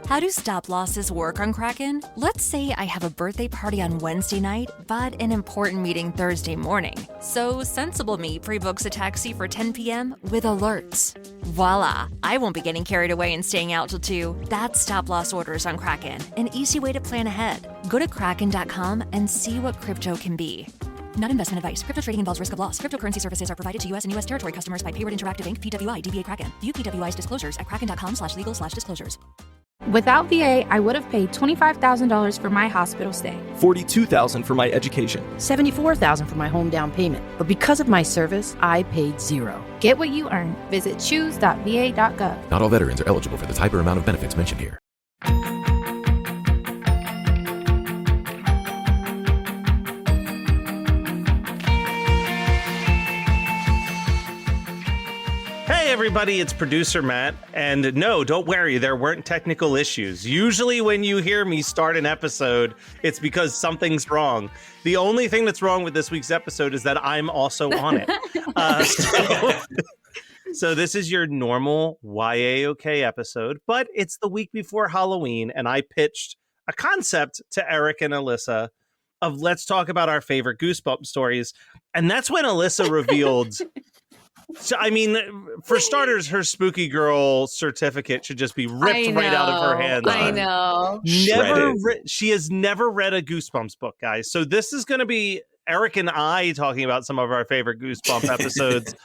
How do stop losses work on Kraken? Let's say I have a birthday party on Wednesday night, but an important meeting Thursday morning. So Sensible Me pre-books a taxi for 10 p.m. with alerts. Voila! I won't be getting carried away and staying out till 2. That's stop loss orders on Kraken, an easy way to plan ahead. Go to kraken.com and see what crypto can be. Not investment advice. Crypto trading involves risk of loss. Cryptocurrency services are provided to U.S. and U.S. territory customers by Payward Interactive Inc., PWI, DBA Kraken. View PWI's disclosures at kraken.com/legal/disclosures. Without VA, I would have paid $25,000 for my hospital stay. $42,000 for my education. $74,000 for my home down payment. But because of my service, I paid $0. Get what you earn. Visit choose.va.gov. Not all veterans are eligible for the type or amount of benefits mentioned here. Hey everybody, it's Producer Matt, and no, don't worry, there weren't technical issues. Usually when you hear me start an episode, it's because something's wrong. The only thing that's wrong with this week's episode is that I'm also on it. So this is your normal YAOK episode, but it's the week before Halloween, and I pitched a concept to Erik and Alyssa of let's talk about our favorite Goosebumps stories, and that's when Alyssa revealed... So, I mean, for starters, her spooky girl certificate should just be ripped right out of her hands. I know. She has never read a Goosebumps book, guys. So this is going to be Erik and I talking about some of our favorite Goosebumps episodes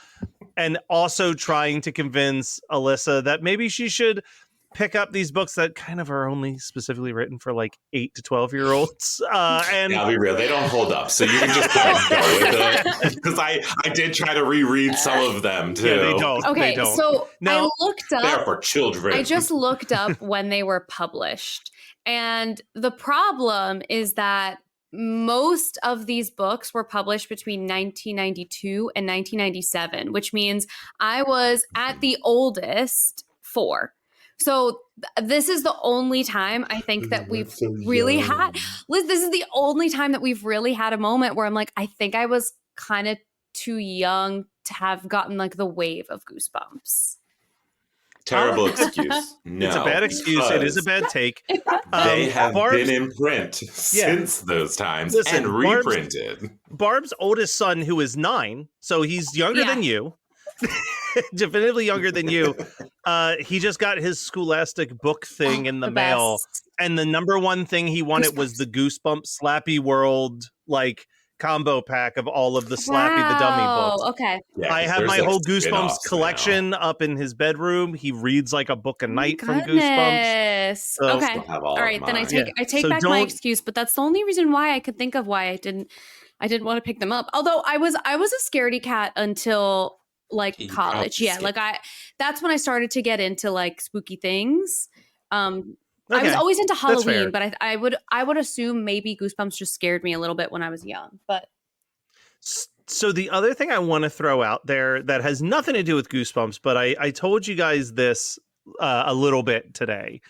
and also trying to convince Alyssa that maybe she should pick up these books that kind of are only specifically written for like 8 to 12-year-olds. And I'll be real, they don't hold up. So you can just kind of go with it. Because I did try to reread some of them too. Yeah, they don't. Okay, they don't. so No, I looked up. They're for children. I just looked up when they were published. And the problem is that most of these books were published between 1992 and 1997, which means I was at the oldest 4. So this is the only time I think that we've really had, Liz, this is the only time that we've really had a moment where I'm like, I think I was kind of too young to have gotten like the wave of Goosebumps. Terrible excuse. No, it's a bad excuse. It is a bad take. They have been in print since those times and reprinted. Barb's oldest son, who is 9, so he's younger than you. Definitively younger than you. He just got his Scholastic book thing in the mail, and the number one thing he wanted was the Goosebumps Slappy World like combo pack of all of the Slappy the Dummy books. Okay. Yeah, I have my whole Goosebumps collection up in his bedroom. He reads like a book a night from Goosebumps. So okay. All right, then I take So back my excuse, but that's the only reason why I could think of why I didn't want to pick them up. Although I was a scaredy cat until like college. Yeah, like that's when I started to get into like spooky things. I was always into Halloween, but I would assume maybe Goosebumps just scared me a little bit when I was young. But so the other thing I want to throw out there that has nothing to do with Goosebumps, but I told you guys this a little bit today,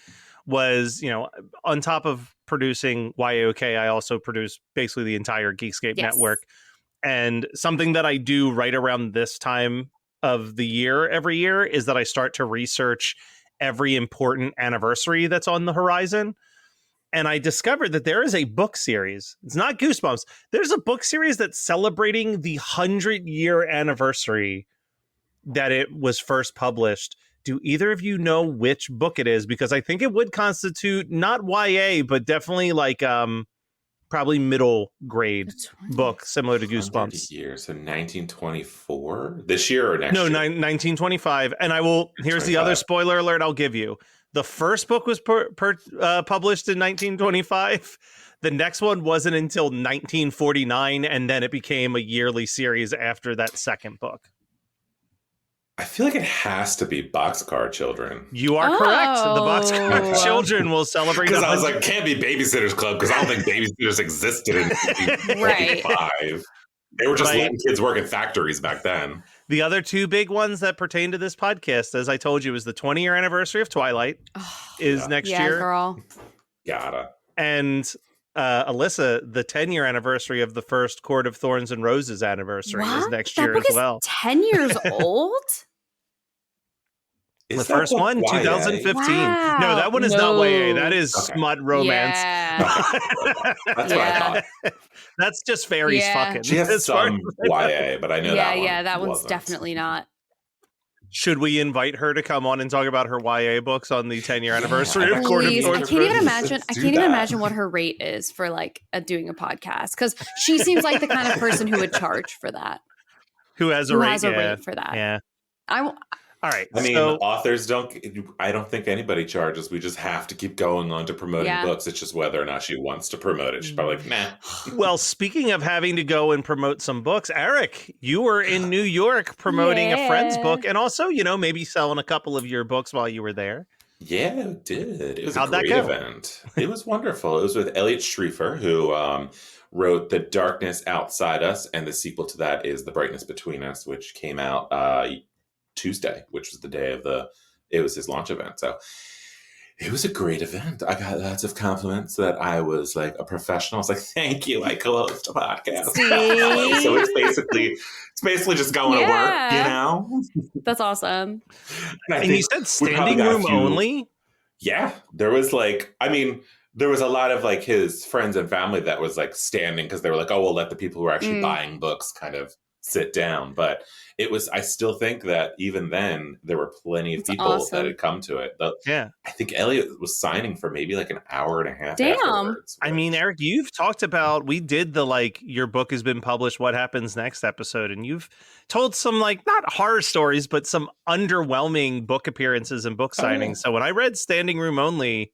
was, you know, on top of producing YAOK, I also produce basically the entire Geekscape network. And something that I do right around this time of the year every year is that I start to research every important anniversary that's on the horizon. And I discovered that there is a book series. It's not Goosebumps. There's a book series that's celebrating the 100-year anniversary that it was first published. Do either of you know which book it is? Because I think it would constitute not YA, but definitely like probably middle grade book similar to Goosebumps. Years, so 1924 this year or next year? No, 1925. And I will. Here's the other spoiler alert I'll give you. The first book was published in 1925. The next one wasn't until 1949, and then it became a yearly series after that second book. I feel like it has to be Boxcar Children. You are correct. The Boxcar Children will celebrate. Because I was like, can't be Babysitter's Club because I don't think babysitters existed in 1945. They were just letting kids work in factories back then. The other two big ones that pertain to this podcast, as I told you, is the 20-year anniversary of Twilight is next year. Girl. Gotta. And Alyssa, the 10-year anniversary of the first Court of Thorns and Roses anniversary is next year as well. 10 years old? The first book one, YA? 2015. Wow. No, that one is not YA. That is Okay. smut romance. Yeah. Okay. That's what I thought. That's just fairies Yeah. fucking. She has as far some as I know. YA, but I know that one that one's wasn't. definitely not. Should we invite her to come on and talk about her YA books on the 10-year anniversary of Court of Please, I Thorns? can't even imagine. Let's I do can't even that. imagine what her rate is for like doing a podcast, because she seems like the kind of person who would charge for that. Who has a Who rate? has a rate for that? Yeah. All right. I mean, so, authors I don't think anybody charges. We just have to keep going on to promoting books. It's just whether or not she wants to promote it. She's probably like, nah. well, speaking of having to go and promote some books, Eric, you were in New York promoting a friend's book and also, maybe selling a couple of your books while you were there. Yeah, it did. It was How'd a that great go? event. It was wonderful. It was with Elliot Striefer, who wrote The Darkness Outside Us, and the sequel to that is The Brightness Between Us, which came out Tuesday, which was the day of it was his launch event. So it was a great event. I got lots of compliments that I was like a professional. I was like, thank you. I co-host a podcast. So it's basically just going to work, That's awesome. And you said standing room only? Yeah. There was there was a lot of like his friends and family that was like standing because they were like, oh, we'll let the people who are actually buying books kind of sit down. But I still think that even then there were plenty of people that had come to it. I think Elliot was signing for maybe like an hour and a half. Damn. Afterwards. I mean, Eric, you've talked about, we did the your book has been published, what happens next episode. And you've told some not horror stories, but some underwhelming book appearances and book signings. So when I read Standing Room Only,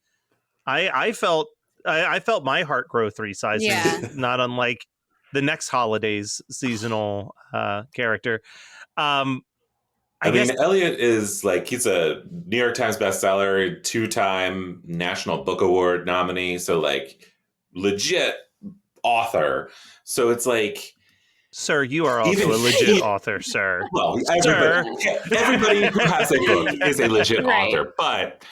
I felt my heart grow 3 sizes, not unlike the next holiday's seasonal character. I guess Elliot is he's a New York Times bestseller, 2-time National Book Award nominee. So legit author. So it's sir, you are also a legit author, sir. Well, everybody who has a book is a legit author. But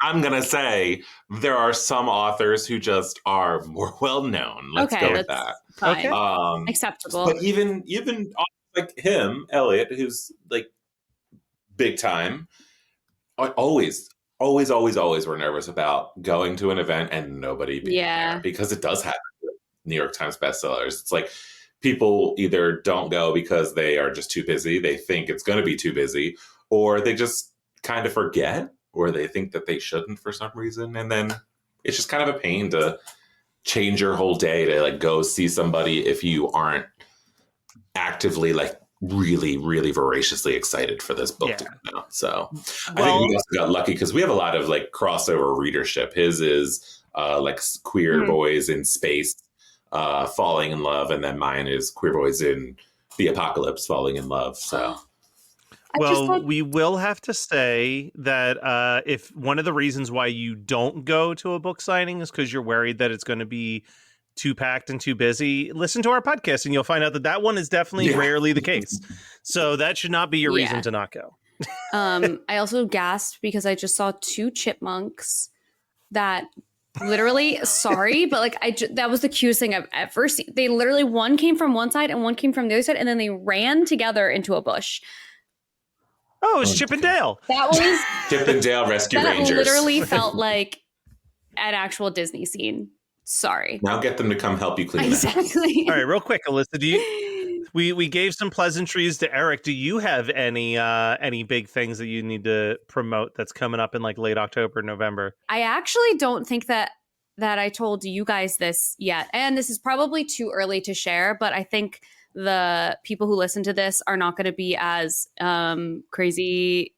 I'm going to say there are some authors who just are more well-known. Let's go with that. Fine. Acceptable. But even like him, Elliot, who's big time, always were nervous about going to an event and nobody being there, because it does happen with New York Times bestsellers. It's people either don't go because they are just too busy, they think it's going to be too busy, or they just kind of forget, or they think that they shouldn't for some reason, and then it's just kind of a pain to change your whole day to go see somebody if you aren't actively really, really voraciously excited for this book to come out. So I think we also got lucky because we have a lot of crossover readership. His is queer boys in space falling in love, and then mine is queer boys in the apocalypse falling in love. So we will have to say that if one of the reasons why you don't go to a book signing is because you're worried that it's going to be too packed and too busy, listen to our podcast and you'll find out that one is definitely rarely the case. So that should not be your reason to not go. I also gasped because I just saw 2 chipmunks that literally, sorry, but that was the cutest thing I've ever seen. They literally, one came from one side and one came from the other side, and then they ran together into a bush. Oh, it was Chip and Dale. That was Chip and Dale Rescue Rangers. That literally felt like an actual Disney scene. Sorry. Now get them to come help you clean exactly. All right, real quick, Alyssa, we gave some pleasantries to Eric. Do you have any big things that you need to promote that's coming up in late October, November? I actually don't think that I told you guys this yet. And this is probably too early to share, but I think the people who listen to this are not going to be as crazy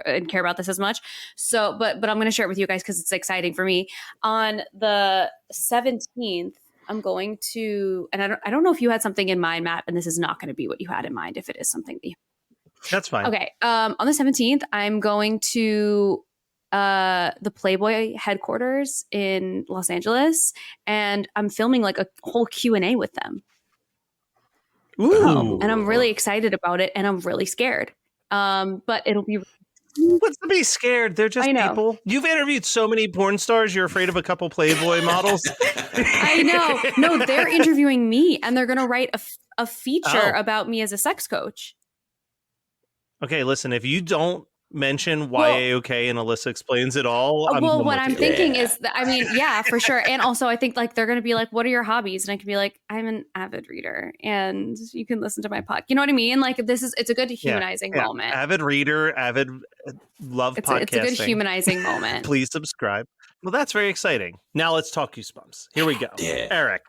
and care about this as much. So, but I'm going to share it with you guys because it's exciting for me. On the 17th, I'm going to, and I don't know if you had something in mind, Matt, and this is not going to be what you had in mind if it is something that you. That's fine. Okay. On the 17th, I'm going to the Playboy headquarters in Los Angeles, and I'm filming a whole Q&A with them. Ooh. And I'm really excited about it, and I'm really scared. But it'll be. What's to be scared? They're just people. You've interviewed so many porn stars. You're afraid of a couple Playboy models. I know. No, they're interviewing me, and they're going to write a feature about me as a sex coach. Okay, listen. If you don't mention YAOK and Alyssa Explains It All, what I'm thinking is that, I mean, yeah, for sure. And also I think like they're going to be like, what are your hobbies? And I can be like, I'm an avid reader and you can listen to my podcast. You know what I mean? Like it's a good humanizing moment. Avid reader, love podcasting. It's a good humanizing moment. Please subscribe. Well, that's very exciting. Now let's talk Goosebumps. Here we go. Yeah. Eric,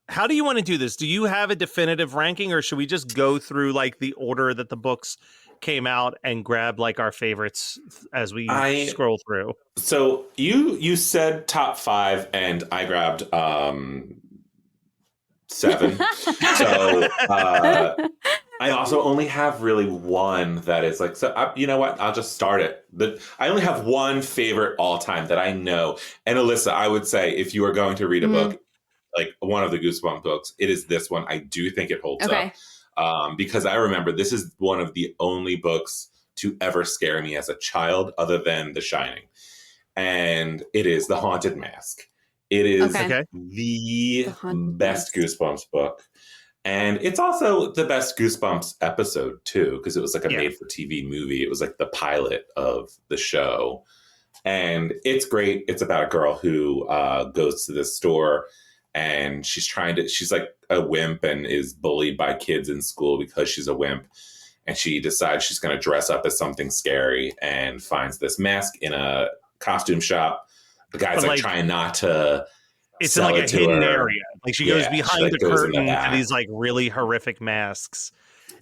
how do you want to do this? Do you have a definitive ranking, or should we just go through like the order that the books came out and grab like our favorites as we scroll through? So you said top 5 and I grabbed 7. So I also only have really one that is like, so you know what? I'll just start it. I only have one favorite all time that I know. And Alyssa, I would say if you are going to read a book, like one of the Goosebumps books, it is this one. I do think it holds up. Because I remember this is one of the only books to ever scare me as a child other than The Shining. And it is The Haunted Mask. It is the best Goosebumps book. And it's also the best Goosebumps episode, too, because it was like a made-for-TV movie. It was like the pilot of the show. And it's great. It's about a girl who goes to this store and she's like a wimp and is bullied by kids in school because she's a wimp. And she decides she's going to dress up as something scary and finds this mask in a costume shop. The guy's like trying not to. It's in like a hidden area. Like she goes behind the curtain to these like really horrific masks.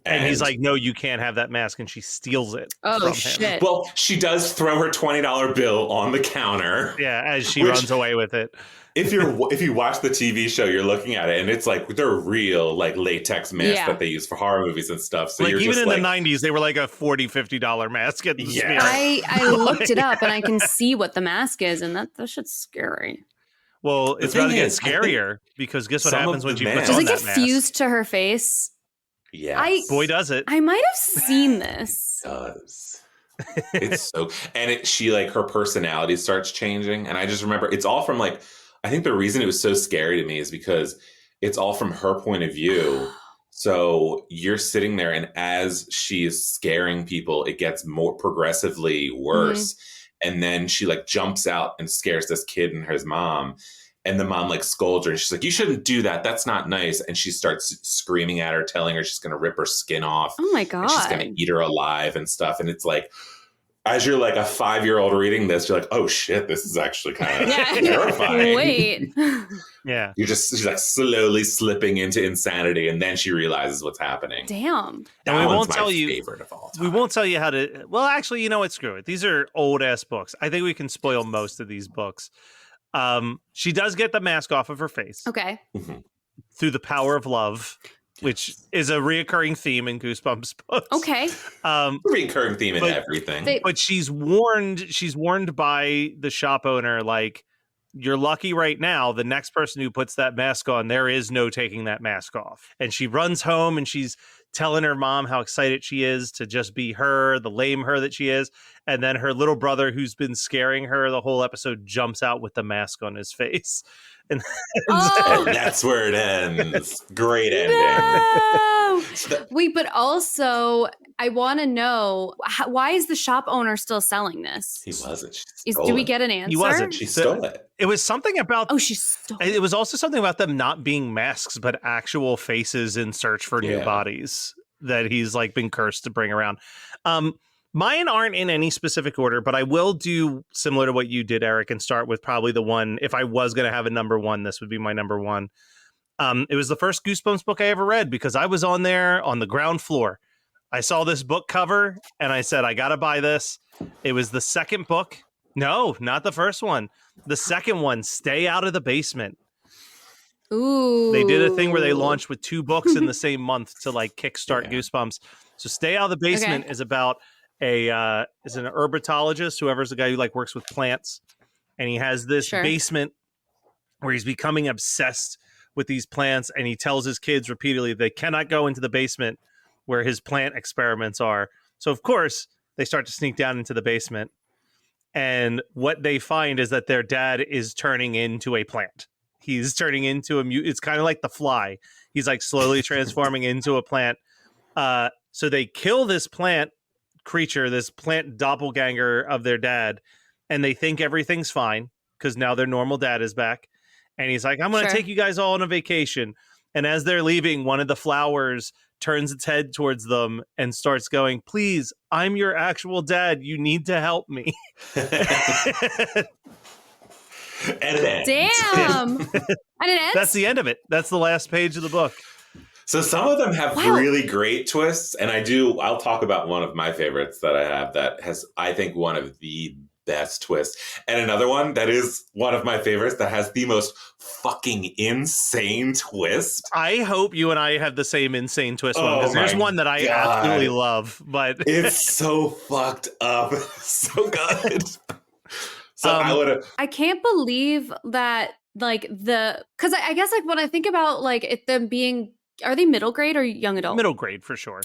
And he's like, no, you can't have that mask. And she steals it. Oh, shit. Well, she does throw her $20 bill on the counter. Yeah, as she runs away with it. If you watch the TV show, you're looking at it, and it's like they're real like latex masks that they use for horror movies and stuff. So like you're even just in the 90s, they were like a $40-$50 mask. I looked it up, and I can see what the mask is, and that shit's scary. Well, it's about to get scarier because guess what happens when she puts on that mask? Does it get fused to her face? Yeah, boy, does it. I might have seen this. It does. It's so, and she like her personality starts changing, and I just remember it's all from like. I think the reason it was so scary to me is because it's all from her point of view. So you're sitting there, and as she is scaring people, it gets more progressively worse. And then she like jumps out and scares this kid and his mom. And the mom like scolds her and she's like, you shouldn't do that. That's not nice. And she starts screaming at her, telling her she's going to rip her skin off. Oh my God. And she's going to eat her alive and stuff. And it's like, as you're like a 5-year-old reading this, you're like, oh shit, this is actually kind of terrifying. Wait. Yeah. She's like slowly slipping into insanity, and then she realizes what's happening. Damn. And we won't tell you. Favorite of all time. We won't tell you how to. Well, actually, you know what? Screw it. These are old ass books. I think we can spoil most of these books. She does get the mask off of her face. Okay. Through the power of love. Which is a reoccurring theme in Goosebumps books. Okay. Reoccurring theme in everything. But she's warned by the shop owner, like, you're lucky right now. The next person who puts that mask on, there is no taking that mask off. And she runs home and she's telling her mom how excited she is to just be her, the lame her that she is. And then her little brother, who's been scaring her the whole episode, jumps out with the mask on his face. And that's where it ends. Great ending. No! Wait, but also, I want to know, why is the shop owner still selling this? He wasn't. Do we get an answer? He wasn't. She stole it. It was something about... Oh, she stole it. It was also something about them not being masks, but actual faces in search for new bodies that he's like been cursed to bring around. Mine aren't in any specific order, but I will do similar to what you did, Eric, and start with probably the one. If I was going to have a number one, this would be my number one. It was the first Goosebumps book I ever read because I was on there on the ground floor. I saw this book cover and I said, I got to buy this. It was the second book. No, not the first one. The second one, Stay Out of the Basement. Ooh. They did a thing where they launched with 2 books in the same month to like kickstart Goosebumps. So Stay Out of the Basement is about is an herpetologist, whoever's the guy who like works with plants, and he has this basement where he's becoming obsessed with these plants, and he tells his kids repeatedly they cannot go into the basement where his plant experiments are. So of course they start to sneak down into the basement, and what they find is that their dad is turning into a plant. He's turning into it's kind of like the Fly. He's like slowly transforming into a plant. So they kill this plant, creature, this plant doppelganger of their dad, and they think everything's fine because now their normal dad is back. And he's like, I'm going to take you guys all on a vacation. And as they're leaving, one of the flowers turns its head towards them and starts going, please, I'm your actual dad. You need to help me. And it ends. Damn. And it ends? That's the end of it. That's the last page of the book. So some of them have really great twists. And I'll talk about one of my favorites that I have that has, I think, one of the best twists. And another one that is one of my favorites that has the most fucking insane twist. I hope you and I have the same insane twist one, because there's one that I absolutely love, but it's so fucked up. So good. So I can't believe that, like, because I guess, like, when I think about, like, them being, are they middle grade or young adult? Middle grade for sure.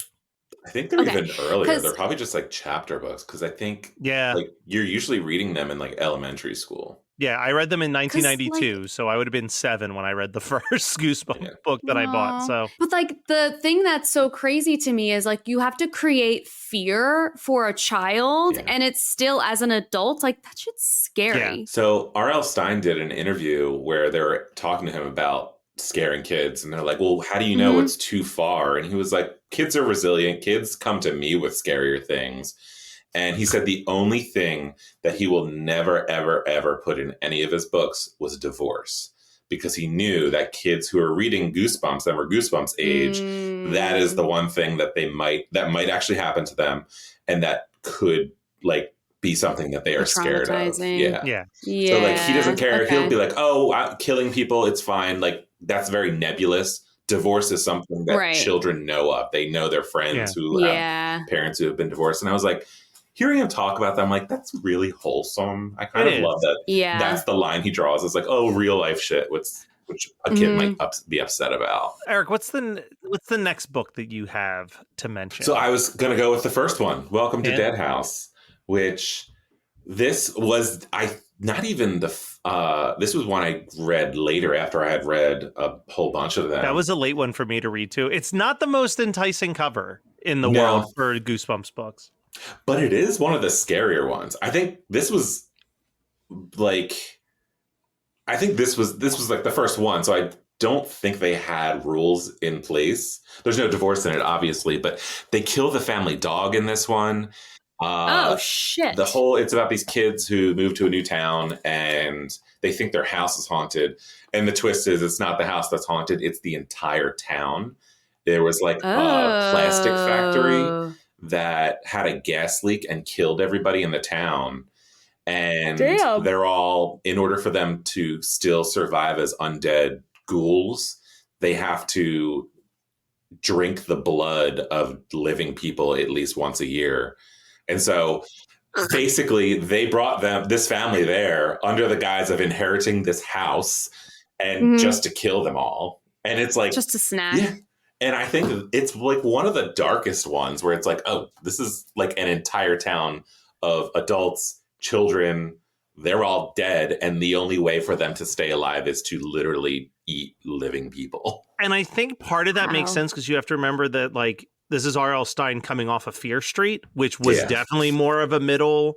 I think they're even earlier. They're probably just like chapter books, because I think like you're usually reading them in like elementary school. Yeah, I read them in 1992, so I would have been 7 when I read the first Goosebumps book that I bought. So, but like the thing that's so crazy to me is like you have to create fear for a child, and it's still, as an adult, like that shit's scary. Yeah. So R.L. Stine did an interview where they were talking to him about scaring kids, and they're like, well, how do you know it's too far? And he was like, kids are resilient. Kids come to me with scarier things. And he said the only thing that he will never, ever, ever put in any of his books was divorce, because he knew that kids who are reading Goosebumps and were Goosebumps age, that is the one thing that might actually happen to them, and that could like be something that they are scared of. Yeah. So like he doesn't care. He'll be like, oh, killing people, it's fine. Like that's very nebulous. Divorce is something that children know of. They know their friends who have parents who have been divorced. And I was like, hearing him talk about that, I'm like, that's really wholesome. I kind of love that. Yeah. That's the line he draws. It's like, oh, real life shit, which a kid might be upset about. Eric, what's the next book that you have to mention? So I was going to go with the first one, Welcome to Dead House, which this was this was one I read later after I had read a whole bunch of them. That was a late one for me to read too. It's not the most enticing cover in the world for Goosebumps books, but it is one of the scarier ones. I think this was like the first one. So I don't think they had rules in place. There's no divorce in it, obviously, but they kill the family dog in this one. Oh shit. It's about these kids who move to a new town and they think their house is haunted. And the twist is it's not the house that's haunted, it's the entire town. There was like a plastic factory that had a gas leak and killed everybody in the town. And they're all, in order for them to still survive as undead ghouls, they have to drink the blood of living people at least once a year. And so basically they brought this family there under the guise of inheriting this house and just to kill them all. And it's like, just to snack. Yeah. And I think it's like one of the darkest ones where it's like, oh, this is like an entire town of adults, children, they're all dead. And the only way for them to stay alive is to literally eat living people. And I think part of that makes sense because you have to remember that like, this is R.L. Stine coming off of Fear Street, which was definitely more of a middle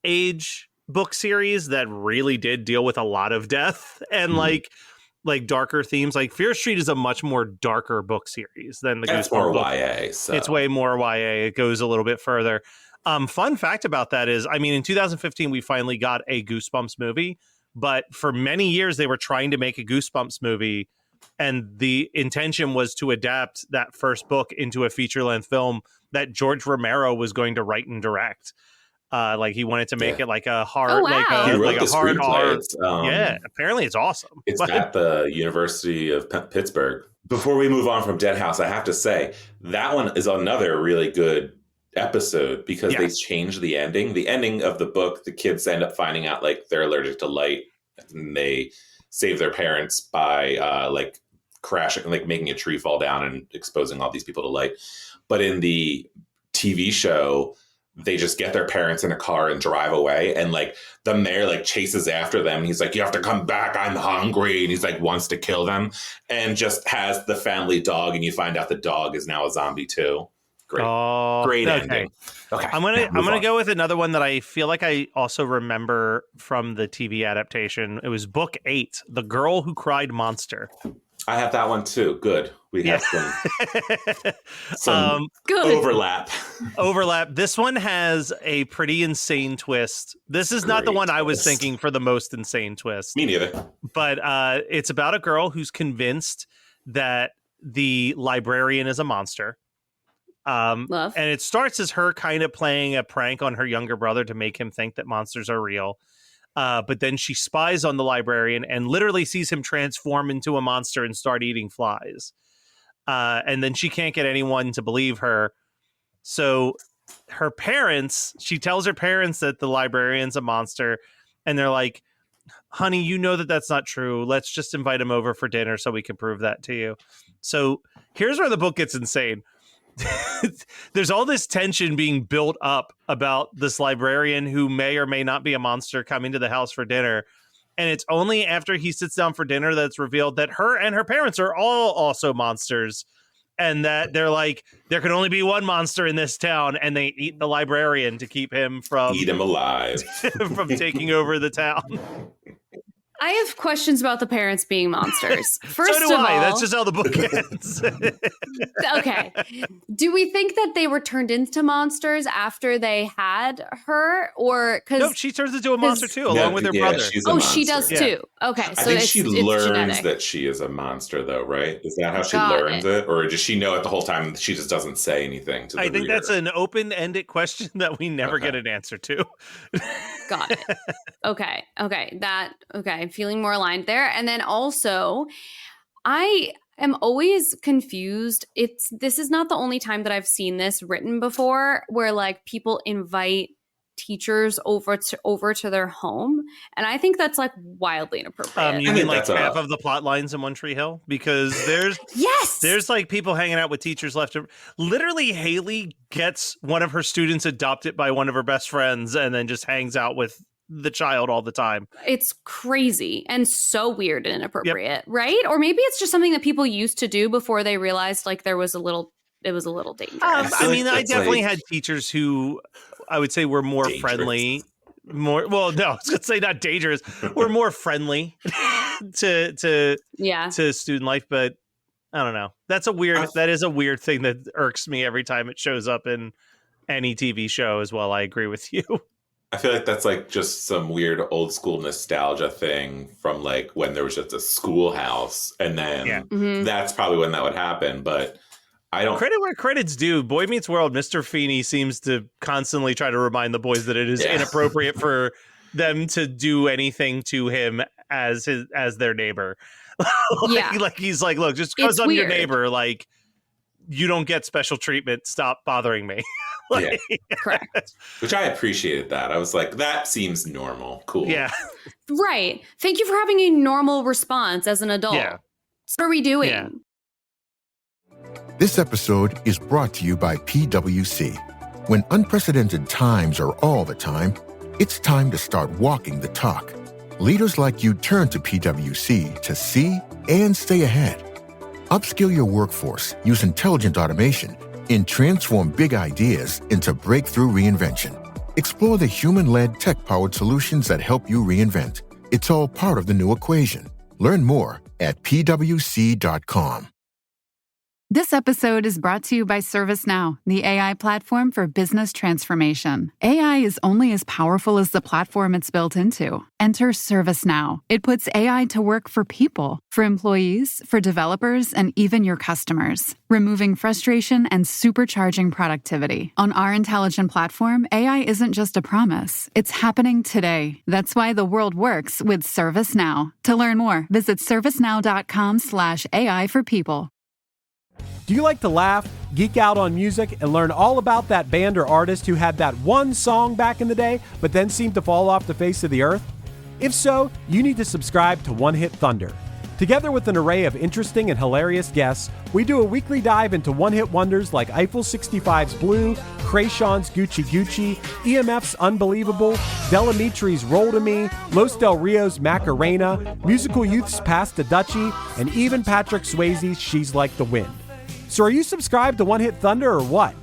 age book series that really did deal with a lot of death and like darker themes. Like Fear Street is a much more darker book series than the Goosebumps more book. YA. So. It's way more YA. It goes a little bit further. Fun fact about that is, I mean, in 2015, we finally got a Goosebumps movie, but for many years they were trying to make a Goosebumps movie. And the intention was to adapt that first book into a feature-length film that George Romero was going to write and direct. Like he wanted to make it like a hard, like a hard R. Apparently it's awesome. It's at the University of Pittsburgh. Before we move on from Dead House, I have to say that one is another really good episode because they changed the ending. The ending of the book, the kids end up finding out like they're allergic to light, and they save their parents by like crashing, like making a tree fall down and exposing all these people to light. But in the TV show, they just get their parents in a car and drive away. And like the mayor like chases after them. He's like, you have to come back. I'm hungry. And he's like, wants to kill them and just has the family dog. And you find out the dog is now a zombie too. Great. Oh, Great okay. ending. Okay. I'm gonna go with another one that I feel like I also remember from the TV adaptation. It was book 8, The Girl Who Cried Monster. I have that one too. Good. We have some good overlap. This one has a pretty insane twist. This is not the one I was thinking for the most insane twist. Me neither. But it's about a girl who's convinced that the librarian is a monster. And it starts as her kind of playing a prank on her younger brother to make him think that monsters are real. But then she spies on the librarian and literally sees him transform into a monster and start eating flies. And then she can't get anyone to believe her. So she tells her parents that the librarian's a monster. And they're like, honey, you know that that's not true. Let's just invite him over for dinner so we can prove that to you. So here's where the book gets insane. There's all this tension being built up about this librarian who may or may not be a monster coming to the house for dinner. And it's only after he sits down for dinner that's revealed that her and her parents are all also monsters. And that they're like, there can only be one monster in this town. And they eat the librarian to keep him from... Eat him alive. from taking over the town. I have questions about the parents being monsters. First so do of all, That's just how the book ends. Okay. Do we think that they were turned into monsters after they had her? Or because no, she turns into a monster too, along with her brother. She does too. Okay. I think she learns that she is a monster, though, right? Is that how she learns it? Or does she know it the whole time and she just doesn't say anything to the reader? That's an open-ended question that we never get an answer to. Got it. Okay. I'm feeling more aligned there. And then also, I am always confused. This is not the only time that I've seen this written before, where like people invite teachers over to their home, and I think that's like wildly inappropriate. You mean like half of the plot lines in One Tree Hill? Because there's there's like people hanging out with teachers left. Literally, Haley gets one of her students adopted by one of her best friends, and then just hangs out with the child all the time. It's crazy and so weird and inappropriate, right? Or maybe it's just something that people used to do before they realized like it was a little dangerous. I definitely had teachers who I would say were more friendly. I was gonna say not dangerous. We're more friendly to student life, but I don't know. That is a weird thing that irks me every time it shows up in any TV show as well. I agree with you. I feel like that's like just some weird old school nostalgia thing from like when there was just a schoolhouse, and then that's probably when that would happen. But I don't credit where credit's due. Boy Meets World, Mr. Feeney seems to constantly try to remind the boys that it is inappropriate for them to do anything to him as their neighbor. Like he's like, look, just because I'm your neighbor, like you don't get special treatment. Stop bothering me. Correct. Which I appreciated that. I was like, that seems normal. Cool. Yeah. Right. Thank you for having a normal response as an adult. Yeah. What are we doing? Yeah. This episode is brought to you by PwC. When unprecedented times are all the time, it's time to start walking the talk. Leaders like you turn to PwC to see and stay ahead. Upskill your workforce, use intelligent automation, and transform big ideas into breakthrough reinvention. Explore the human-led, tech-powered solutions that help you reinvent. It's all part of the new equation. Learn more at pwc.com. This episode is brought to you by ServiceNow, the AI platform for business transformation. AI is only as powerful as the platform it's built into. Enter ServiceNow. It puts AI to work for people, for employees, for developers, and even your customers, removing frustration and supercharging productivity. On our intelligent platform, AI isn't just a promise. It's happening today. That's why the world works with ServiceNow. To learn more, visit servicenow.com/AI for people. Do you like to laugh, geek out on music, and learn all about that band or artist who had that one song back in the day, but then seemed to fall off the face of the earth? If so, you need to subscribe to One Hit Thunder. Together with an array of interesting and hilarious guests, we do a weekly dive into one-hit wonders like Eiffel 65's Blue, Krayshawn's Gucci Gucci, EMF's Unbelievable, Delamitri's Roll to Me, Los Del Rio's Macarena, Musical Youth's Pass the Dutchie, and even Patrick Swayze's She's Like the Wind. So are you subscribed to One Hit Thunder or what?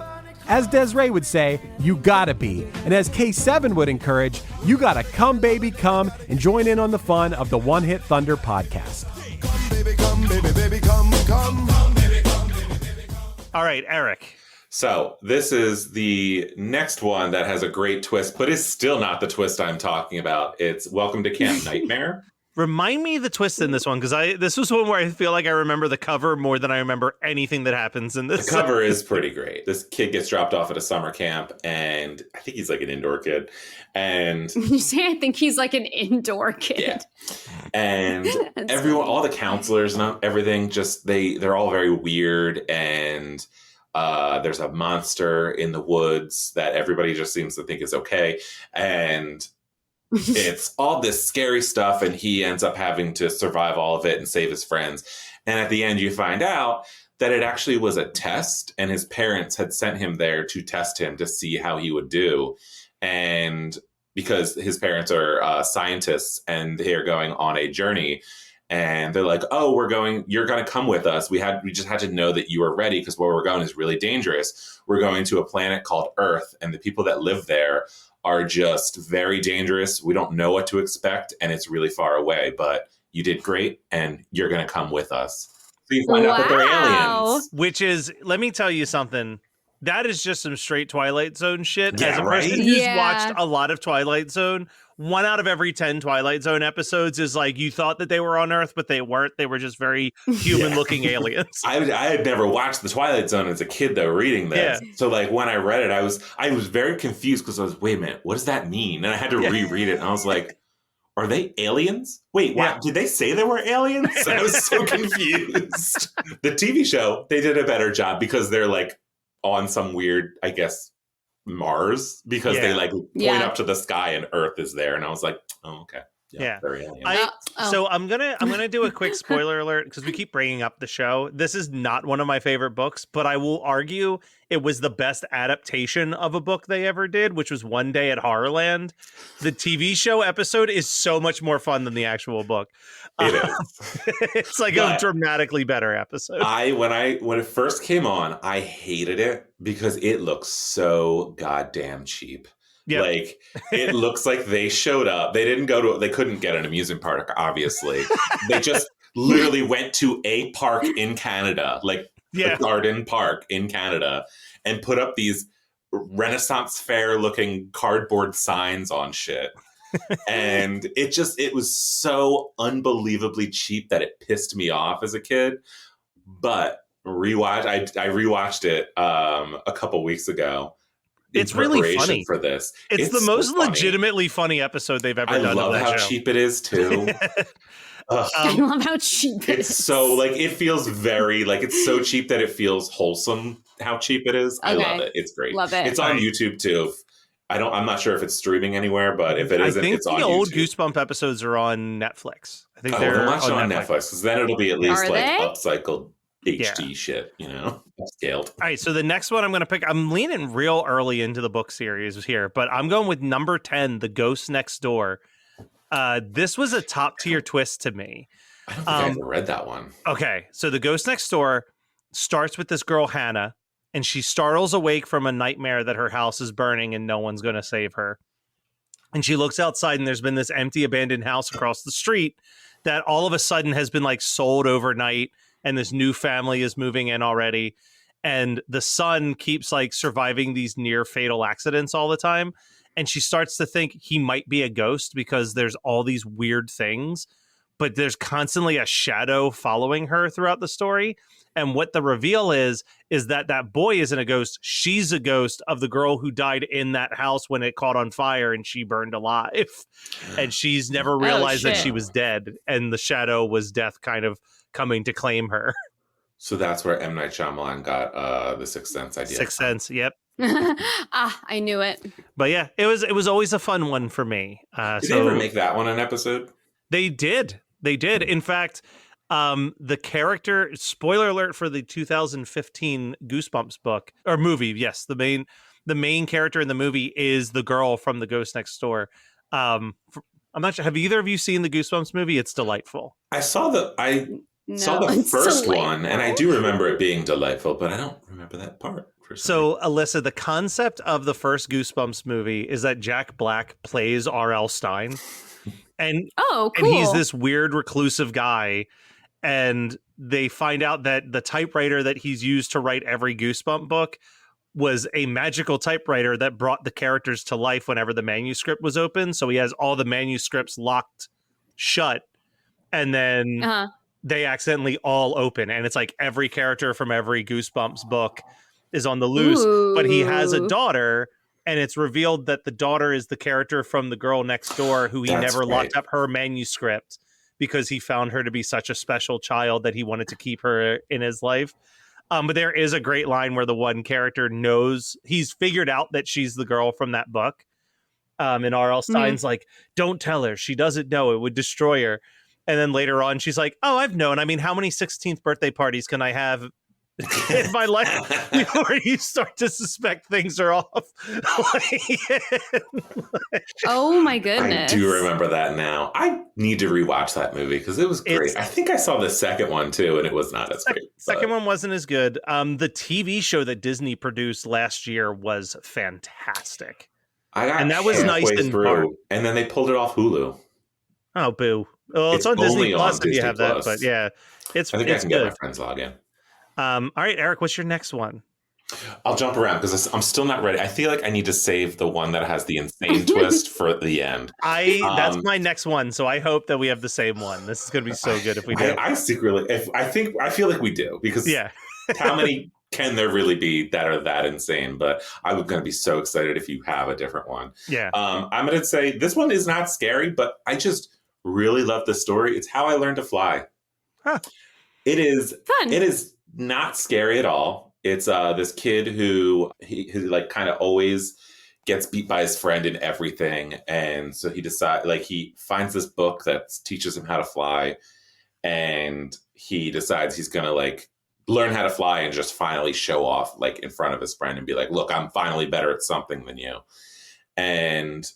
As Desiree would say, you gotta be. And as K7 would encourage, you gotta come, baby, come and join in on the fun of the One Hit Thunder podcast. Come, baby, come, baby, baby, come, come. Come, baby, come, baby, baby, come. All right, Eric. So this is the next one that has a great twist, but is still not the twist I'm talking about. It's Welcome to Camp Nightmare. Remind me the twist in this one, because this was one where I feel like I remember the cover more than I remember anything that happens in this. The cover is pretty great. This kid gets dropped off at a summer camp, and I think he's like an indoor kid. And you say I think he's like an indoor kid. Yeah. And everyone, all the counselors and everything, just they're all very weird, and there's a monster in the woods that everybody just seems to think is okay. And it's all this scary stuff, and he ends up having to survive all of it and save his friends. And at the end, you find out that it actually was a test, and his parents had sent him there to test him to see how he would do. And because his parents are scientists, and they're going on a journey, and they're like, "Oh, you're going to come with us. We just had to know that you were ready, because where we're going is really dangerous. We're going to a planet called Earth, and the people that live there are just very dangerous. We don't know what to expect, and it's really far away, but you did great, and you're going to come with us." So you find out that they're aliens. Which is, let me tell you something. That is just some straight Twilight Zone shit. Yeah, As a right? person who's watched a lot of Twilight Zone, 1 out of every 10 Twilight Zone episodes is like, you thought that they were on Earth, but they weren't. They were just very human-looking aliens. I had never watched the Twilight Zone as a kid, though, reading this. Yeah. So, like, when I read it, I was very confused, because I was, wait a minute, what does that mean? And I had to reread it, and I was like, are they aliens? Wait, what? Did they say they were aliens? I was so confused. The TV show, they did a better job, because they're, like, on some weird, I guess, Mars, because they like point up to the sky and Earth is there, and I was like, oh, okay. Very alien. So I'm gonna do a quick spoiler alert, because we keep bringing up the show. This is not one of my favorite books, but I will argue it was the best adaptation of a book they ever did, which was One Day at Horrorland. The TV show episode is so much more fun than the actual book. It is. It's like a dramatically better episode. When it first came on, I hated it because it looks so goddamn cheap. Yep. Like, it looks like they showed up. They couldn't get an amusement park, obviously. They just literally went to a park in Canada, like the Garden Park in Canada, and put up these Renaissance fair looking cardboard signs on shit. And it was so unbelievably cheap that it pissed me off as a kid. But I rewatched it a couple weeks ago. It's really funny for this. It's the most legitimately funny episode they've ever done. I love how cheap it is too. I love how cheap it is. It's so like, it feels very like, it's so cheap that it feels wholesome. How cheap it is. I love it. It's great. Love it. It's on YouTube too. I'm not sure if it's streaming anywhere, but if it isn't, it's on YouTube. I think the old Goosebump episodes are on Netflix. I think they're on Netflix, because then it'll be at least upcycled HD shit, upscaled. All right, so the next one I'm going to pick, I'm leaning real early into the book series here, but I'm going with number 10, The Ghost Next Door. This was a top tier twist to me. I don't think I ever read that one. Okay, so The Ghost Next Door starts with this girl, Hannah, and she startles awake from a nightmare that her house is burning and no one's going to save her. And she looks outside, and there's been this empty, abandoned house across the street that all of a sudden has been like sold overnight, and this new family is moving in already. And the son keeps like surviving these near fatal accidents all the time. And she starts to think he might be a ghost, because there's all these weird things, but there's constantly a shadow following her throughout the story. And what the reveal is that boy isn't a ghost. She's a ghost of the girl who died in that house when it caught on fire and she burned alive. And she's never realized that she was dead. And the shadow was death kind of coming to claim her. So that's where M. Night Shyamalan got the Sixth Sense idea. Sixth Sense, yep. I knew it. But yeah, it was always a fun one for me. Did they ever make that one an episode? They did. In fact, the character, spoiler alert for the 2015 Goosebumps book or movie. Yes, the main character in the movie is the girl from The Ghost Next Door. I'm not sure. Have either of you seen the Goosebumps movie? It's delightful. I saw the first one, and I do remember it being delightful, but I don't remember that part. for some So, Alyssa, the concept of the first Goosebumps movie is that Jack Black plays R.L. Stein. And, oh, cool. And he's this weird reclusive guy. And they find out that the typewriter that he's used to write every Goosebump book was a magical typewriter that brought the characters to life whenever the manuscript was open. So he has all the manuscripts locked shut. And then they accidentally all open. And it's like every character from every Goosebumps book is on the loose. Ooh. But he has a daughter. And it's revealed that the daughter is the character from The Girl Next Door who he never locked up her manuscript because he found her to be such a special child that he wanted to keep her in his life. But there is a great line where the one character knows he's figured out that she's the girl from that book. And R.L. Stein's like, don't tell her. She doesn't know. It would destroy her. And then later on, she's like, oh, I've known. I mean, how many 16th birthday parties can I have in my life before you start to suspect things are off? Oh my goodness. I do remember that now. I need to rewatch that movie because it was great. I think I saw the second one too, and it was not as great. Second one wasn't as good. The TV show that Disney produced last year was fantastic. And that was nice and through, and then they pulled it off Hulu. Oh, boo. Well, it's on Disney Plus if you have that, but yeah, I think I can get my friends login. All right, Eric, what's your next one? I'll jump around because I'm still not ready. I feel like I need to save the one that has the insane twist for the end. That's my next one, so I hope that we have the same one. This is going to be so good if we do. I secretly, I feel like we do because how many can there really be that are that insane? But I'm going to be so excited if you have a different one. Yeah. I'm going to say this one is not scary, but I just really love the story. It's How I Learned to Fly. Huh. It is fun. It is not scary at all. It's this kid who like kind of always gets beat by his friend in everything. And so he finds this book that teaches him how to fly. And he decides he's going to like learn how to fly and just finally show off like in front of his friend and be like, look, I'm finally better at something than you. And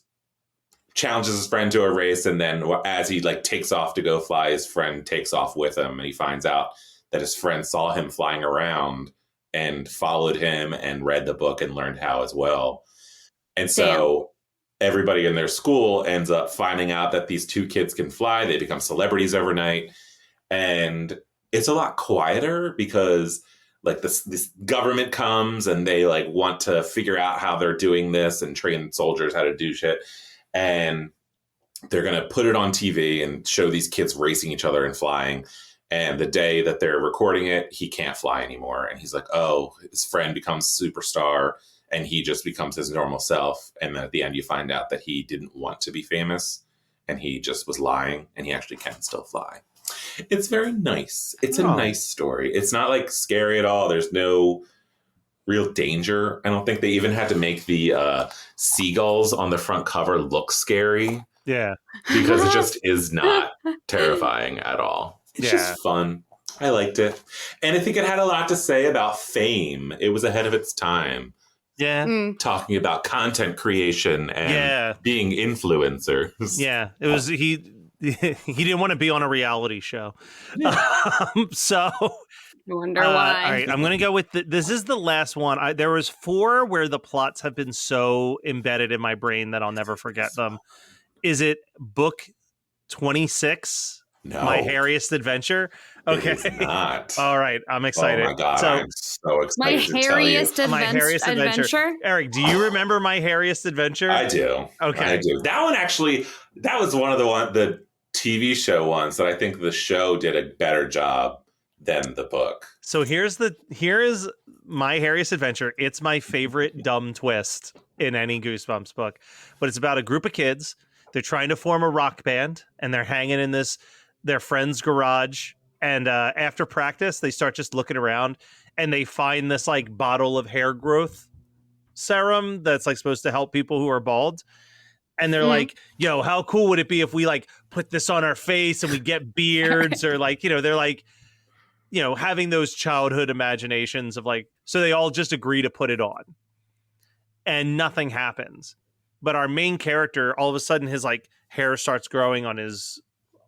challenges his friend to a race. And then as he like takes off to go fly, his friend takes off with him. And he finds out that his friend saw him flying around and followed him and read the book and learned how as well. And so everybody in their school ends up finding out that these two kids can fly. They become celebrities overnight. And it's a lot quieter because like this government comes and they like want to figure out how they're doing this and train soldiers how to do shit. And they're going to put it on TV and show these kids racing each other and flying. And the day that they're recording it, he can't fly anymore. And he's like, oh, his friend becomes superstar and he just becomes his normal self. And then at the end, you find out that he didn't want to be famous and he just was lying and he actually can still fly. It's very nice. It's a nice story. It's not like scary at all. There's no real danger. I don't think they even had to make the seagulls on the front cover look scary. Yeah. Because it just is not terrifying at all. It's just fun. I liked it. And I think it had a lot to say about fame. It was ahead of its time. Yeah. Talking about content creation and being influencers. Yeah. It was he didn't want to be on a reality show. So I wonder why. All right, I'm going to go with this is the last one. There was 4 where the plots have been so embedded in my brain that I'll never forget them. Is it book 26? No. My Hairiest Adventure? Okay. It is not. All right. I'm excited. Oh my God. I'm so excited My Hairiest Adventure? Eric, do you remember My Hairiest Adventure? I do. Okay. I do. That one actually, that was one of the TV show ones that I think the show did a better job than the book. So here is My Hairiest Adventure. It's my favorite dumb twist in any Goosebumps book. But it's about a group of kids. They're trying to form a rock band and they're hanging in their friend's garage. And after practice, they start just looking around and they find this like bottle of hair growth serum that's like supposed to help people who are bald. And they're like, yo, how cool would it be if we like put this on our face and we get beards or like, they're like, having those childhood imaginations of like, so they all just agree to put it on and nothing happens. But our main character, all of a sudden his like hair starts growing on his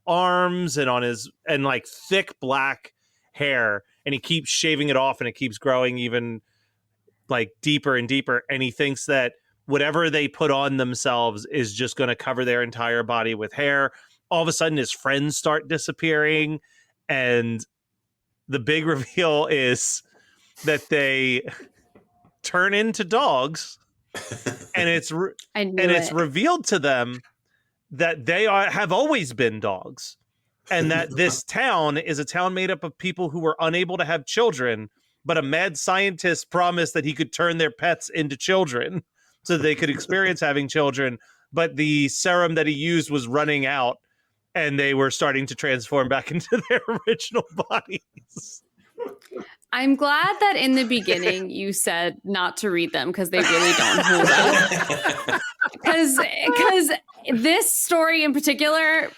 arms and and like thick black hair. And he keeps shaving it off and it keeps growing even like deeper and deeper, and he thinks that whatever they put on themselves is just going to cover their entire body with hair. All of a sudden his friends start disappearing, and the big reveal is that they turn into dogs, and it's revealed to them that they have always been dogs, and that this town is a town made up of people who were unable to have children, but a mad scientist promised that he could turn their pets into children so they could experience having children, but the serum that he used was running out, and they were starting to transform back into their original bodies. I'm glad that in the beginning you said not to read them because they really don't hold up. Because this story in particular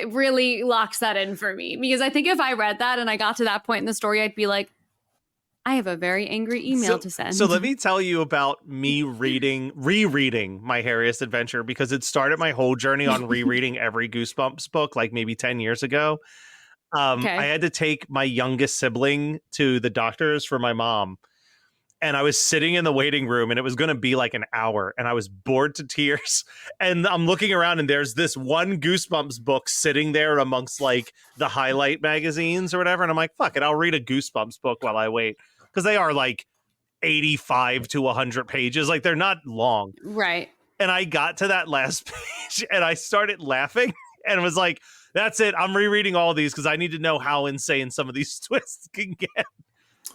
really locks that in for me. Because I think if I read that and I got to that point in the story, I'd be like, I have a very angry email to send. So let me tell you about me rereading My Hairiest Adventure, because it started my whole journey on rereading every Goosebumps book, like maybe 10 years ago. I had to take my youngest sibling to the doctors for my mom. And I was sitting in the waiting room, and it was going to be like an hour, and I was bored to tears. And I'm looking around, and there's this one Goosebumps book sitting there amongst like the highlight magazines or whatever. And I'm like, fuck it, I'll read a Goosebumps book while I wait. Because they are like 85 to 100 pages. Like, they're not long. Right. And I got to that last page, and I started laughing, and was like, that's it. I'm rereading all these because I need to know how insane some of these twists can get.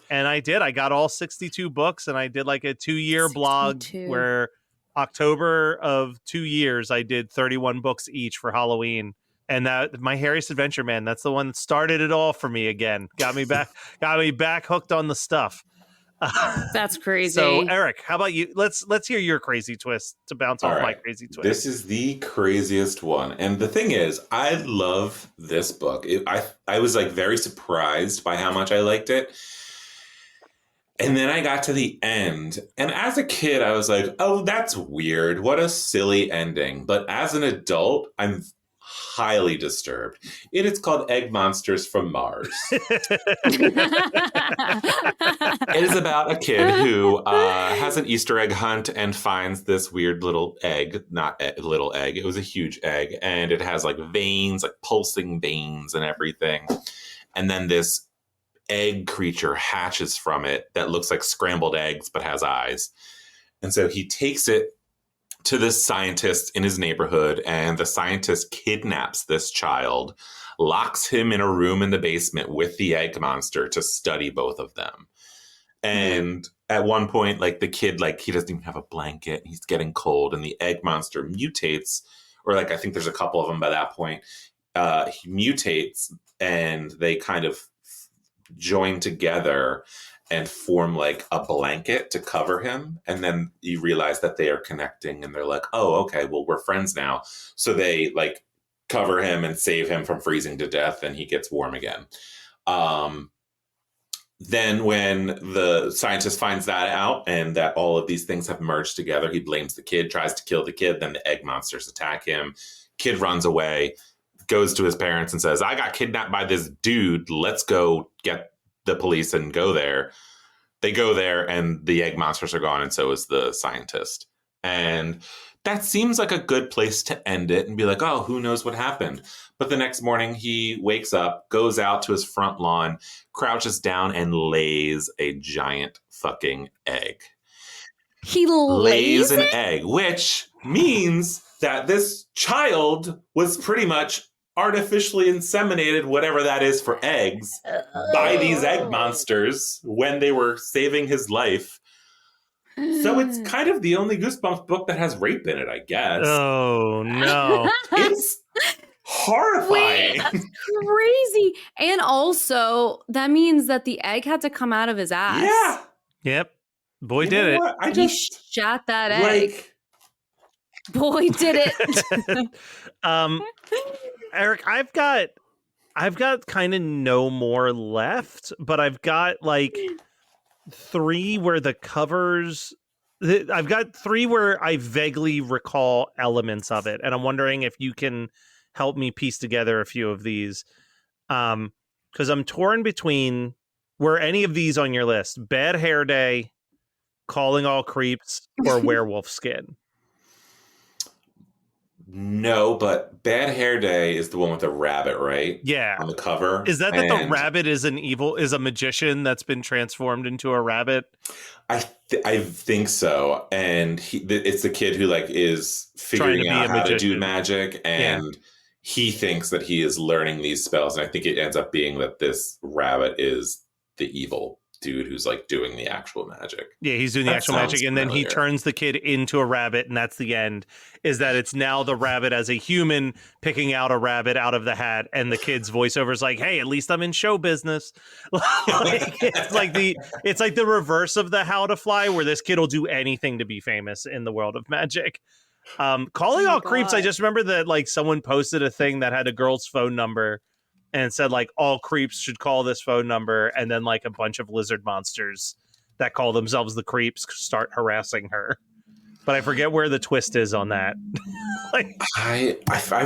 And I did. I got all 62 books, and I did like a 2-year blog where October of 2 years, I did 31 books each for Halloween. And that My Hairiest Adventure, man, that's the one that started it all for me again. Got me back hooked on the stuff. That's crazy. So, Eric, how about you? Let's hear your crazy twist to bounce off my crazy twist. This is the craziest one. And the thing is, I love this book. I was like very surprised by how much I liked it. And then I got to the end. And as a kid, I was like, oh, that's weird. What a silly ending. But as an adult, I'm highly disturbed. It is called Egg Monsters from Mars. It is about a kid who has an Easter egg hunt and finds this weird little egg, not a little egg. It was a huge egg, and it has like veins, like pulsing veins and everything. And then this egg creature hatches from it that looks like scrambled eggs but has eyes. And so he takes it to this scientist in his neighborhood, and the scientist kidnaps this child, locks him in a room in the basement with the egg monster to study both of them. And at one point, like the kid, like he doesn't even have a blanket, he's getting cold, and the egg monster mutates, or like I think there's a couple of them by that point. He mutates, and they kind of join together and form like a blanket to cover him. And then you realize that they are connecting, and they're like, oh, okay, well, we're friends now. So they like cover him and save him from freezing to death, and he gets warm again. Then when the scientist finds that out and that all of these things have merged together, he blames the kid, tries to kill the kid. Then the egg monsters attack him. Kid runs away, goes to his parents and says, I got kidnapped by this dude. Let's go get the police and go there. They go there, and the egg monsters are gone, and so is the scientist. And that seems like a good place to end it and be like, oh, who knows what happened? But the next morning he wakes up, goes out to his front lawn, crouches down, and lays a giant fucking egg. He lays an egg, which means that this child was pretty much artificially inseminated, whatever that is for eggs, by these egg monsters when they were saving his life. So it's kind of the only Goosebumps book that has rape in it, I guess. Oh, no. It's horrifying. Wait, that's crazy. And also, that means that the egg had to come out of his ass. Yeah. Yep. Boy did it. What? He shot that egg. Boy did it. Eric, I've got kind of no more left, but I've got like 3 where the covers. I've got 3 where I vaguely recall elements of it, and I'm wondering if you can help me piece together a few of these. Because I'm torn between, were any of these on your list? Bad Hair Day, Calling All Creeps or Werewolf Skin? No, but Bad Hair Day is the one with the rabbit, right? Yeah. On the cover. Is that the rabbit is a magician that's been transformed into a rabbit? I think so. And it's the kid who like is figuring out how to do magic, and he thinks that he is learning these spells. And I think it ends up being that this rabbit is the evil dude who's like doing the actual magic. Yeah, he's doing the actual magic, and then he turns the kid into a rabbit, and that's the end. Is that it's now the rabbit as a human picking out a rabbit out of the hat, and the kid's voiceover is like, "Hey, at least I'm in show business." It's like the reverse of the How to Fly, where this kid will do anything to be famous in the world of magic. Calling All Creeps, I just remember that like someone posted a thing that had a girl's phone number. And it said, like, all creeps should call this phone number. And then, like, a bunch of lizard monsters that call themselves the creeps start harassing her. But I forget where the twist is on that. I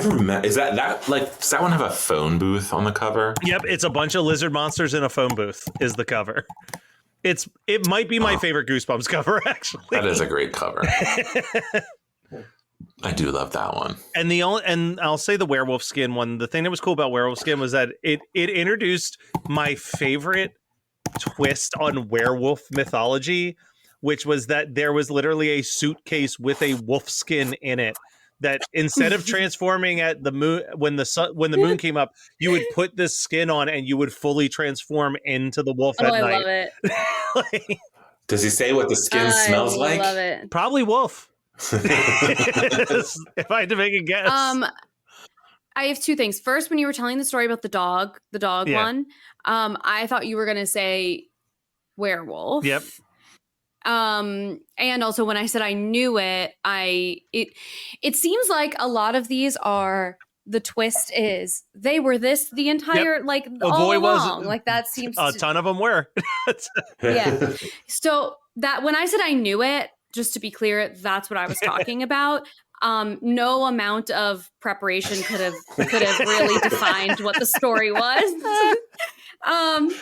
remember. Does that one have a phone booth on the cover? Yep. It's a bunch of lizard monsters in a phone booth is the cover. It might be my favorite Goosebumps cover, actually. That is a great cover. I do love that one. And I'll say the Werewolf Skin one. The thing that was cool about Werewolf Skin was that it introduced my favorite twist on werewolf mythology, which was that there was literally a suitcase with a wolf skin in it. That instead of transforming at the moon when the moon came up, you would put this skin on and you would fully transform into the wolf at night. I love it. Does he say what the skin smells like? I love it. Probably wolf. If I had to make a guess. I have two things. First, when you were telling the story about the dog one, I thought you were going to say werewolf. Yep. And also when I said I knew it, it seems like a lot of these are, the twist is they were this the entire all along. Like that seems a ton of them were. Yeah. So that when I said I knew it, just to be clear, that's what I was talking about. No amount of preparation could have really defined what the story was. And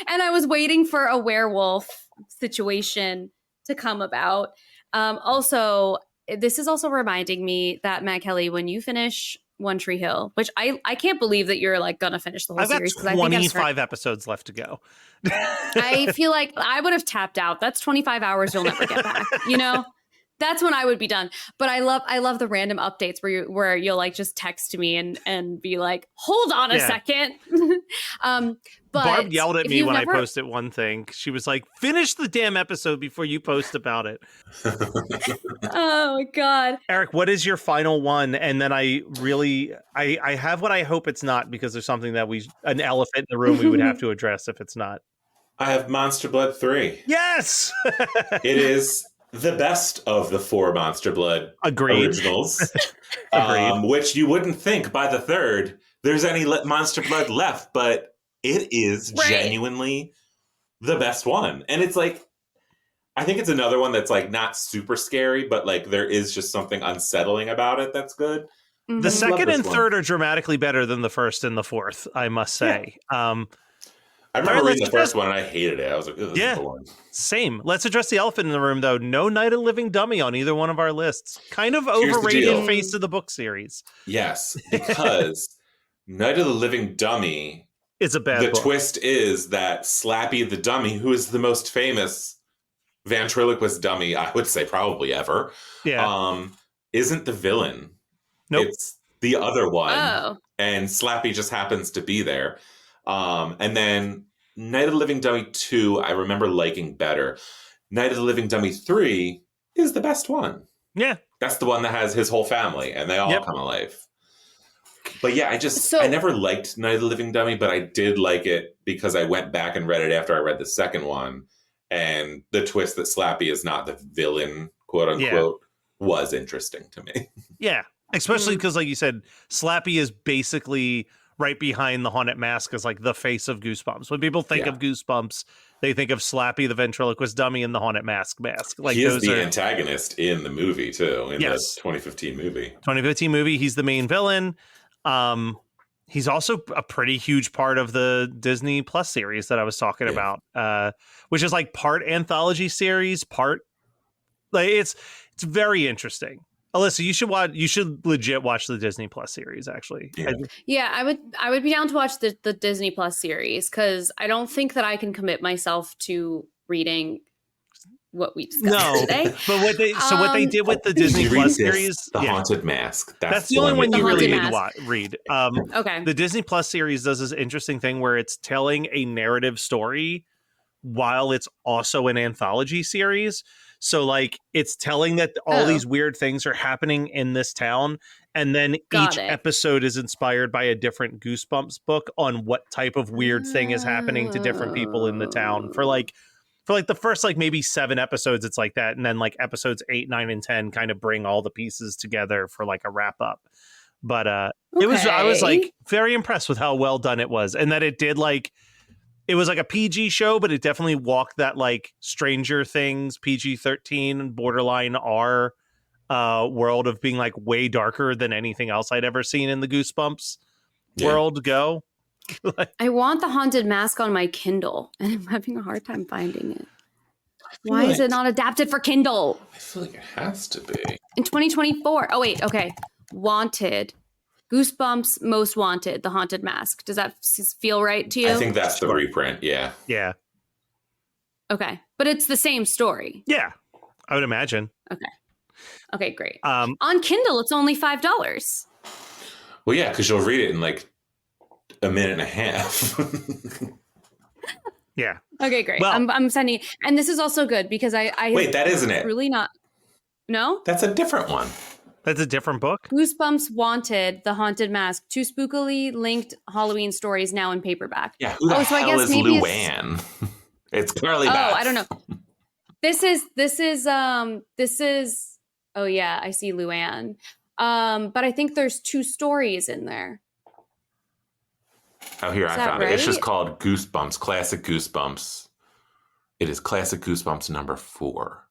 I was waiting for a werewolf situation to come about. Also, this is also reminding me that, Matt Kelly, when you finish One Tree Hill, which I can't believe that you're like gonna finish the whole series. I've got 25 episodes left to go. I feel like I would have tapped out. That's 25 hours you'll never get back. You know, that's when I would be done. But I love the random updates where you'll like just text me and be like, hold on a second. But Barb yelled at me when I posted one thing. She was like, finish the damn episode before you post about it. Oh my God. Eric, what is your final one? And then I have what I hope it's not, because there's something that an elephant in the room we would have to address if it's not. I have Monster Blood 3. Yes! It is the best of the 4 Monster Blood originals. Agreed. Which you wouldn't think by the third there's any Monster Blood left, but it is genuinely the best one. And it's like, I think it's another one that's like not super scary, but like there is just something unsettling about it that's good. Mm-hmm. The second and third are dramatically better than the first and the fourth, I must say. Yeah. I remember reading the first one and I hated it. I was like, this is boring. Same. Let's address the elephant in the room, though. No Night of the Living Dummy on either one of our lists. Kind of overrated face of the book series. Yes, because Night of the Living Dummy, it's a bad book. The twist is that Slappy the Dummy, who is the most famous ventriloquist dummy, I would say probably ever, isn't the villain. Nope. It's the other one. Oh. And Slappy just happens to be there. And then Night of the Living Dummy 2, I remember liking better. Night of the Living Dummy 3 is the best one. Yeah. That's the one that has his whole family, and they all come to life. But yeah, I never liked Night of the Living Dummy, but I did like it because I went back and read it after I read the second one. And the twist that Slappy is not the villain, quote unquote, was interesting to me. Yeah. Especially because, like you said, Slappy is basically right behind the Haunted Mask as like the face of Goosebumps. When people think of Goosebumps, they think of Slappy, the ventriloquist dummy, and the Haunted Mask. Like, he is the antagonist in the movie, too, in the 2015 movie. 2015 movie, he's the main villain. He's also a pretty huge part of the Disney Plus series that I was talking about, which is like part anthology series, part like it's very interesting. Alyssa, you should legit watch the Disney Plus series. Actually, yeah, I would be down to watch the Disney Plus series because I don't think that I can commit myself to reading what we discussed today. But what they did with the Disney Plus series, The Haunted Mask. That's the only one you really need to read. Okay. The Disney Plus series does this interesting thing where it's telling a narrative story while it's also an anthology series. So like it's telling that all these weird things are happening in this town, and then each episode is inspired by a different Goosebumps book on what type of weird thing is happening to different people in the town. For the first like maybe 7 episodes, it's like that, and then like episodes 8, 9, and 10 kind of bring all the pieces together for like a wrap up. But I was like very impressed with how well done it was, and that it did like. It was like a PG show, but it definitely walked that like Stranger Things, PG-13, borderline R world of being like way darker than anything else I'd ever seen in the Goosebumps world go. I want the Haunted Mask on my Kindle, and I'm having a hard time finding it. Why is it not adapted for Kindle? I feel like it has to be. In 2024. Oh, wait. Okay. Wanted. Goosebumps Most Wanted, The Haunted Mask. Does that feel right to you? I think that's the reprint. Yeah. Yeah. Okay. But it's the same story. Yeah. I would imagine. Okay, great. On Kindle, it's only $5. Well, yeah, because you'll read it in like a minute and a half. Yeah. Okay, great. Well, I'm sending it. And this is also good because I wait, that isn't it. Really not. No? That's a different one. That's a different book? Goosebumps Wanted, The Haunted Mask. 2 spookily linked Halloween stories now in paperback. Yeah, who the hell is Luann? It's Carly Batts. Oh, I don't know. This is oh yeah, I see Luann. But I think there's 2 stories in there. Oh, here, I found right? it. It's just called Goosebumps, Classic Goosebumps. It is Classic Goosebumps number 4.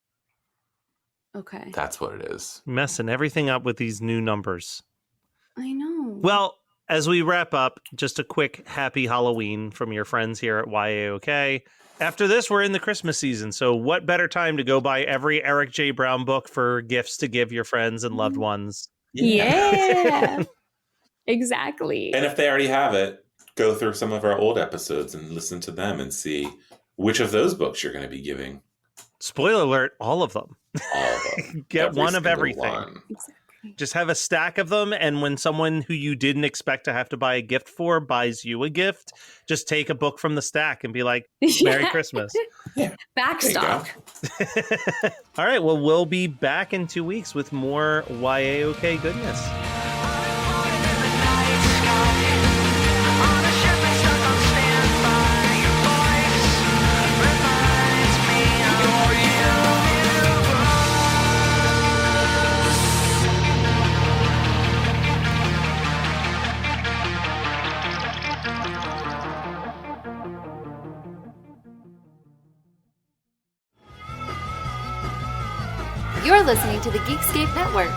Okay. That's what it is. Messing everything up with these new numbers. I know. Well, as we wrap up, just a quick happy Halloween from your friends here at YAOK. After this, we're in the Christmas season, so what better time to go buy every Eric J. Brown book for gifts to give your friends and loved ones? Yeah. Exactly. And if they already have it, go through some of our old episodes and listen to them and see which of those books you're going to be giving. Spoiler alert, all of them. All of them. Get one of everything. One. Exactly. Just have a stack of them, and when someone who you didn't expect to have to buy a gift for buys you a gift, just take a book from the stack and be like, Merry Christmas. Yeah. Backstock. All right, well, we'll be back in 2 weeks with more YAOK goodness. You're listening to the Geekscape Network.